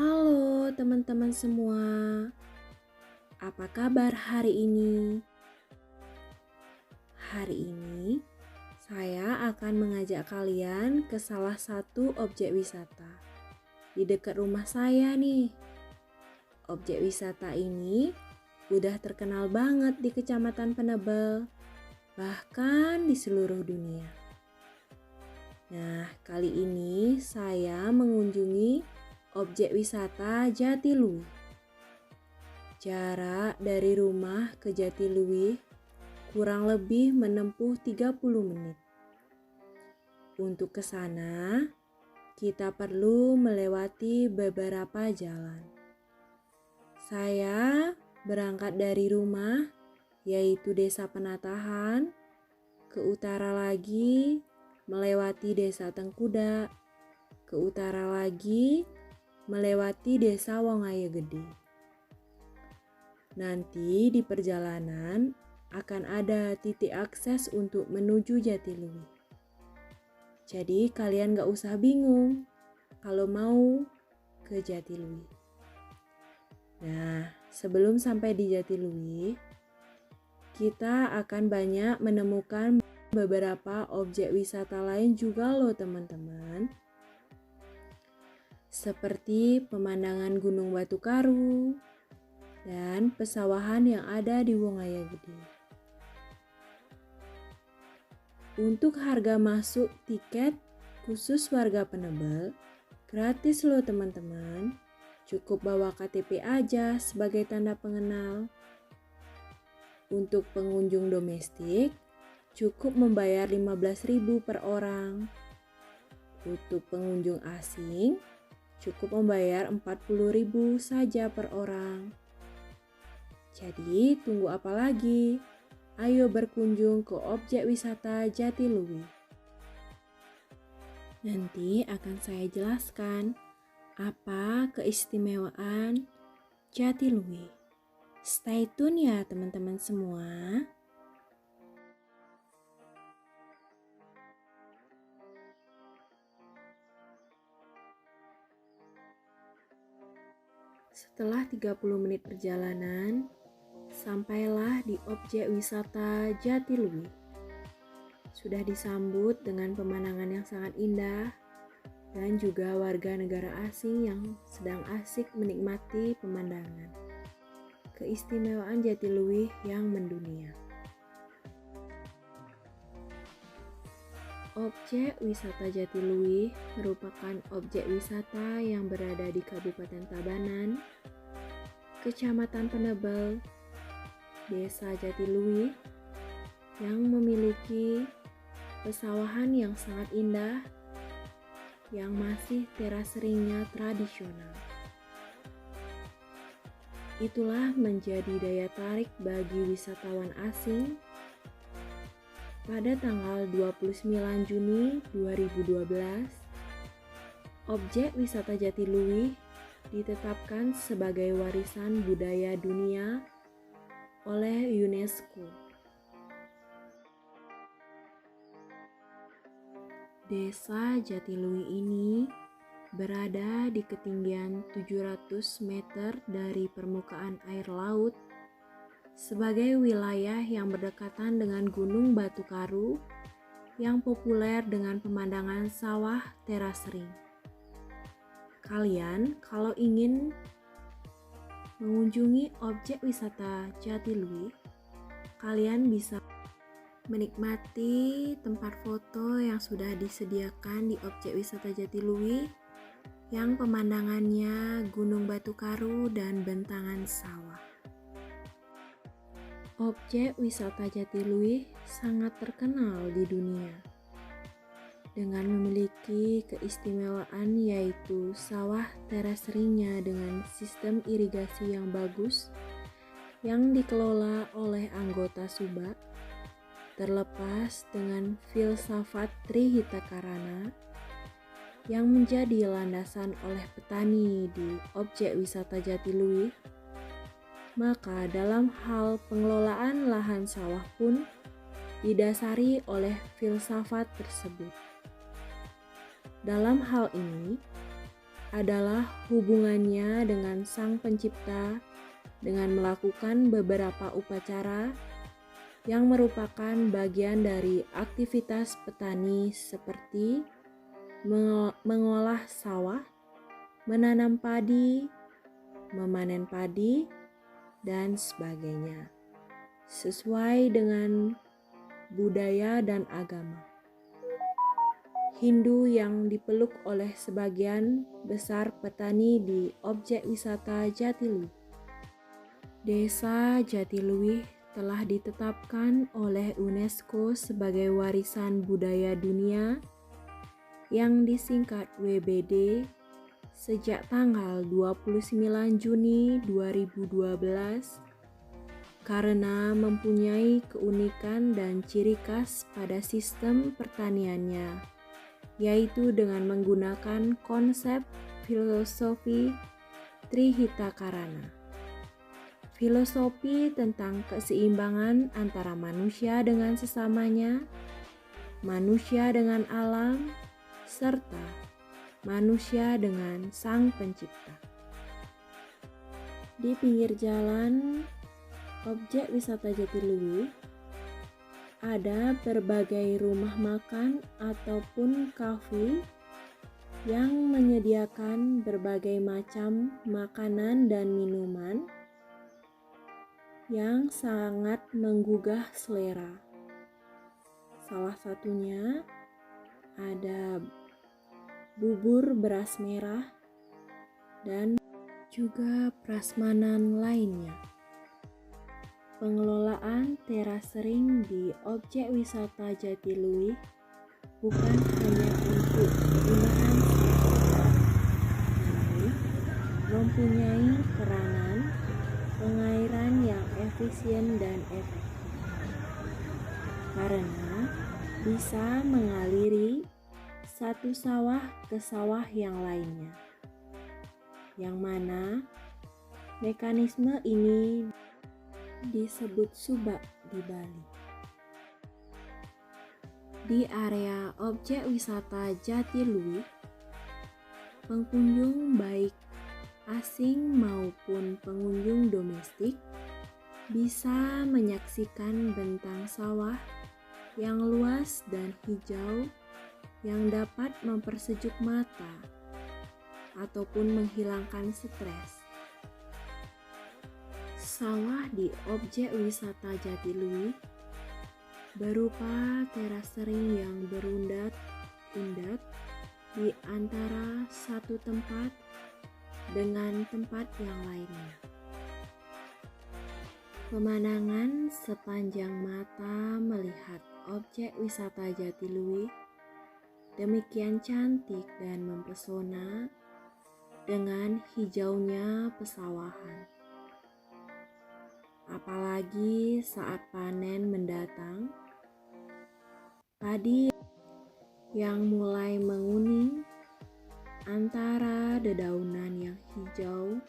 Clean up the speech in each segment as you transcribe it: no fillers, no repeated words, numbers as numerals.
Halo teman-teman semua, apa kabar hari ini? Hari ini saya akan mengajak kalian ke salah satu objek wisata di dekat rumah saya nih. Objek wisata ini udah terkenal banget di Kecamatan Penebel, bahkan di seluruh dunia. Nah, kali ini saya mengunjungi objek wisata Jatiluwih. Jarak dari rumah ke Jatiluwih kurang lebih menempuh 30 menit. Untuk ke sana, kita perlu melewati beberapa jalan. Saya berangkat dari rumah, yaitu Desa Penatahan, ke utara lagi melewati Desa Tengkuda, ke utara lagi melewati Desa Wongaya Gede. Nanti di perjalanan akan ada titik akses untuk menuju Jatiluwih. Jadi kalian gak usah bingung kalau mau ke Jatiluwih. Nah, sebelum sampai di Jatiluwih, kita akan banyak menemukan beberapa objek wisata lain juga loh teman-teman. Seperti pemandangan Gunung Batu Karu dan pesawahan yang ada di Wongaya Gede. Untuk harga masuk tiket khusus warga Penebel, gratis loh teman-teman. Cukup bawa KTP aja sebagai tanda pengenal. Untuk pengunjung domestik, cukup membayar 15.000 per orang. Untuk pengunjung asing, cukup membayar 40.000 saja per orang. Jadi tunggu apa lagi? Ayo berkunjung ke objek wisata Jatiluwih. Nanti akan saya jelaskan apa keistimewaan Jatiluwih. Stay tune ya teman-teman semua. Setelah 30 menit perjalanan, sampailah di objek wisata Jatiluwih. Sudah disambut dengan pemandangan yang sangat indah dan juga warga negara asing yang sedang asik menikmati pemandangan. Keistimewaan Jatiluwih yang mendunia. Objek wisata Jatiluwih merupakan objek wisata yang berada di Kabupaten Tabanan, Kecamatan Penebel, Desa Jatiluwih, yang memiliki pesawahan yang sangat indah yang masih teras seringnya tradisional. Itulah menjadi daya tarik bagi wisatawan asing. Pada tanggal 29 Juni 2012, objek wisata Jatiluwih ditetapkan sebagai warisan budaya dunia oleh UNESCO. Desa Jatiluwih ini berada di ketinggian 700 meter dari permukaan air laut sebagai wilayah yang berdekatan dengan Gunung Batu Karu yang populer dengan pemandangan sawah teras sering. Kalian kalau ingin mengunjungi objek wisata Jatiluwih, kalian bisa menikmati tempat foto yang sudah disediakan di objek wisata Jatiluwih yang pemandangannya Gunung Batu Karu dan bentangan sawah. Objek wisata Jatiluwih sangat terkenal di dunia dengan memiliki keistimewaan yaitu sawah teras seringnya dengan sistem irigasi yang bagus yang dikelola oleh anggota Subak, terlepas dengan filsafat Trihita Karana yang menjadi landasan oleh petani di objek wisata Jatiluwih. Maka dalam hal pengelolaan lahan sawah pun didasari oleh filsafat tersebut. Dalam hal ini, adalah hubungannya dengan Sang Pencipta dengan melakukan beberapa upacara yang merupakan bagian dari aktivitas petani seperti mengolah sawah, menanam padi, memanen padi, dan sebagainya, sesuai dengan budaya dan agama Hindu yang dipeluk oleh sebagian besar petani di objek wisata Jatiluwih. Desa Jatiluwih telah ditetapkan oleh UNESCO sebagai warisan budaya dunia yang disingkat WBD sejak tanggal 29 Juni 2012 karena mempunyai keunikan dan ciri khas pada sistem pertaniannya, yaitu dengan menggunakan konsep filosofi Trihita Karana. Filosofi tentang keseimbangan antara manusia dengan sesamanya, manusia dengan alam, serta manusia dengan Sang Pencipta. Di pinggir jalan objek wisata Jatiluwih ada berbagai rumah makan ataupun kafe yang menyediakan berbagai macam makanan dan minuman yang sangat menggugah selera. Salah satunya ada bubur beras merah dan juga prasmanan lainnya. Pengelolaan teras ring di objek wisata Jatiluwih bukan hanya untuk penggunaan saja, namun mempunyai peranan pengairan yang efisien dan efektif, karena bisa mengaliri satu sawah ke sawah yang lainnya, yang mana mekanisme ini disebut subak di Bali. Di area objek wisata Jatiluwih, pengunjung baik asing maupun pengunjung domestik bisa menyaksikan bentang sawah yang luas dan hijau yang dapat mempersejuk mata ataupun menghilangkan stres. Sawah di objek wisata Jatiluwih berupa teras ring yang berundak-undak di antara satu tempat dengan tempat yang lainnya. Pemandangan sepanjang mata melihat objek wisata Jatiluwih demikian cantik dan mempesona dengan hijaunya pesawahan. Apalagi saat panen mendatang, padi yang mulai menguning antara dedaunan yang hijau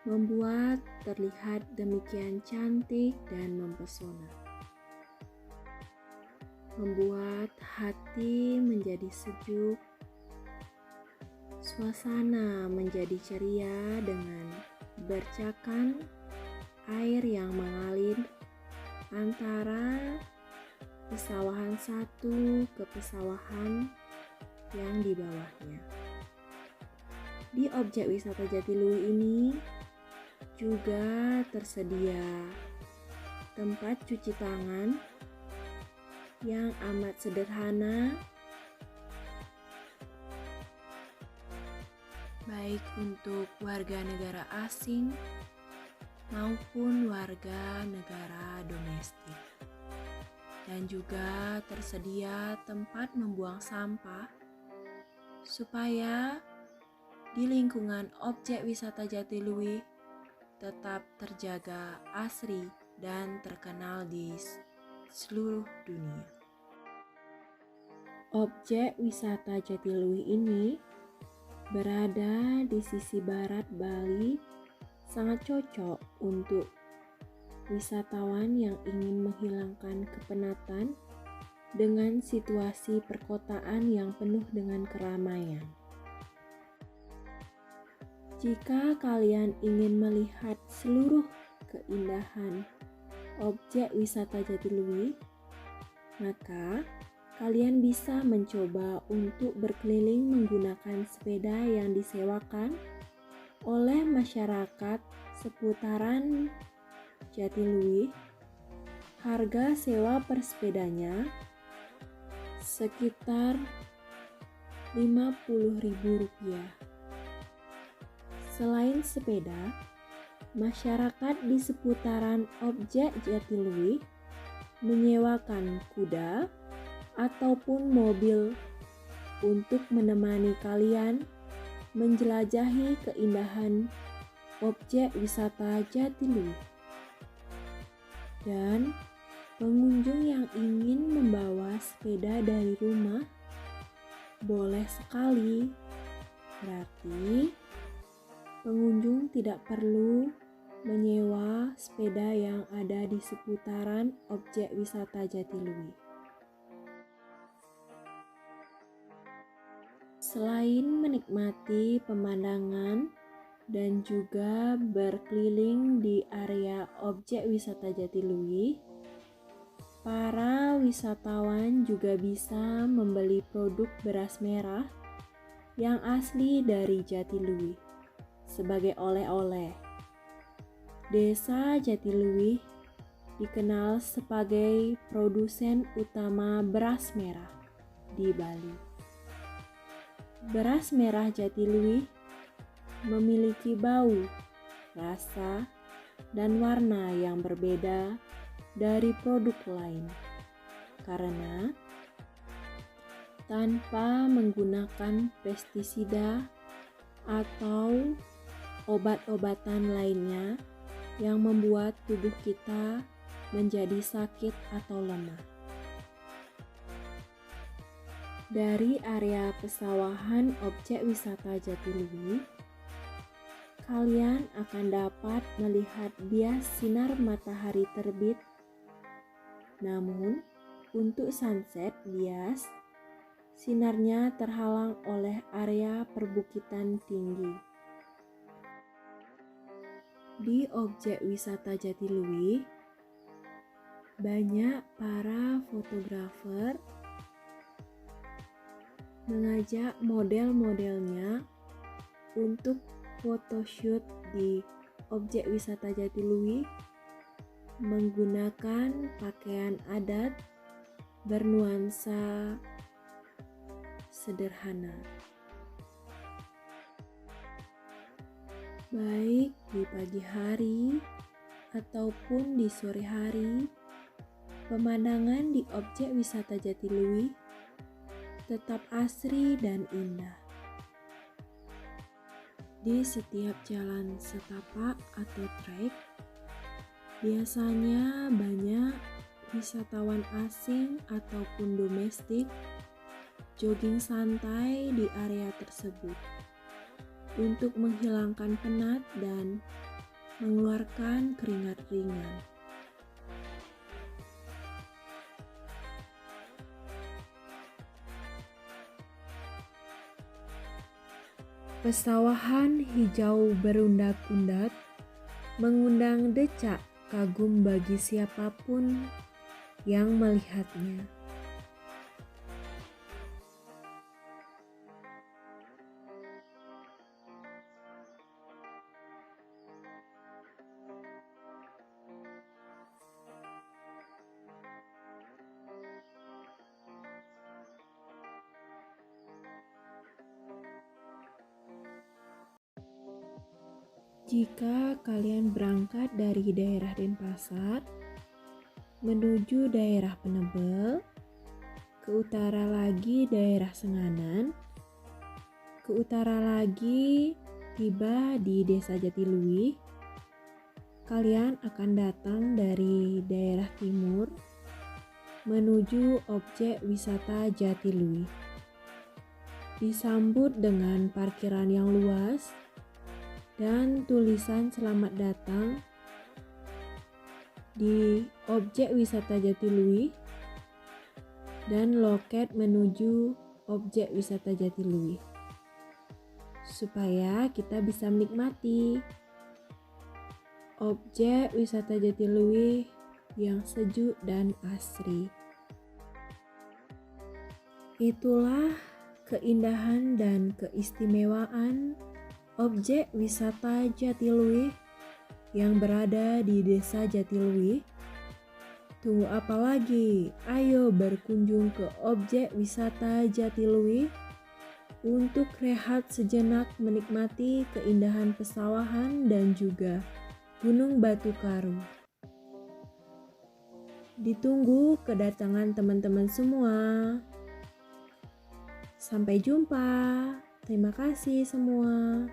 membuat terlihat demikian cantik dan mempesona, membuat hati menjadi sejuk, suasana menjadi ceria dengan bercakan air yang mengalir antara pesawahan satu ke pesawahan yang di bawahnya. Di objek wisata Jatiluwih ini juga tersedia tempat cuci tangan yang amat sederhana, baik untuk warga negara asing maupun warga negara domestik. Dan juga tersedia tempat membuang sampah supaya di lingkungan objek wisata Jatiluwih tetap terjaga asri dan terkenal di seluruh dunia. Objek wisata Jatiluwih ini berada di sisi barat Bali, sangat cocok untuk wisatawan yang ingin menghilangkan kepenatan dengan situasi perkotaan yang penuh dengan keramaian. Jika kalian ingin melihat seluruh keindahan objek wisata Jatiluwih, maka kalian bisa mencoba untuk berkeliling menggunakan sepeda yang disewakan oleh masyarakat seputaran Jatiluwih. Harga sewa per sepedanya sekitar Rp50.000. Selain sepeda, masyarakat di seputaran objek Jatiluwih menyewakan kuda ataupun mobil untuk menemani kalian menjelajahi keindahan objek wisata Jatiluwih. Dan pengunjung yang ingin membawa sepeda dari rumah boleh sekali. Berarti pengunjung tidak perlu menyewa sepeda yang ada di seputaran objek wisata Jatiluwih. Selain menikmati pemandangan dan juga berkeliling di area objek wisata Jatiluwih, para wisatawan juga bisa membeli produk beras merah yang asli dari Jatiluwih sebagai oleh-oleh. Desa Jatiluwih dikenal sebagai produsen utama beras merah di Bali. Beras merah Jatiluwih memiliki bau, rasa, dan warna yang berbeda dari produk lain karena tanpa menggunakan pestisida atau obat-obatan lainnya yang membuat tubuh kita menjadi sakit atau lemah. Dari area pesawahan objek wisata Jatiluwih, kalian akan dapat melihat bias sinar matahari terbit. Namun, untuk sunset bias, sinarnya terhalang oleh area perbukitan tinggi. Di objek wisata Jatiluwih, banyak para fotografer mengajak model-modelnya untuk photoshoot di objek wisata Jatiluwih menggunakan pakaian adat bernuansa sederhana. Baik di pagi hari ataupun di sore hari, pemandangan di objek wisata Jatiluwih tetap asri dan indah. Di setiap jalan setapak atau trek, biasanya banyak wisatawan asing ataupun domestik jogging santai di area tersebut untuk menghilangkan penat dan mengeluarkan keringat ringan. Pesawahan hijau berundak-undak mengundang decak kagum bagi siapapun yang melihatnya. Jika kalian berangkat dari daerah Denpasar menuju daerah Penebel, ke utara lagi daerah Senganan, ke utara lagi tiba di Desa Jatiluwih, kalian akan datang dari daerah timur menuju objek wisata Jatiluwih. Disambut dengan parkiran yang luas dan tulisan selamat datang di objek wisata Jatiluwih dan loket menuju objek wisata Jatiluwih. supaya kita bisa menikmati objek wisata Jatiluwih yang sejuk dan asri. Itulah keindahan dan keistimewaan objek wisata Jatiluwih yang berada di Desa Jatiluwih. Tunggu apa lagi? Ayo berkunjung ke objek wisata Jatiluwih untuk rehat sejenak menikmati keindahan pesawahan dan juga Gunung Batu Karu. Ditunggu kedatangan teman-teman semua. Sampai jumpa. Terima kasih semua.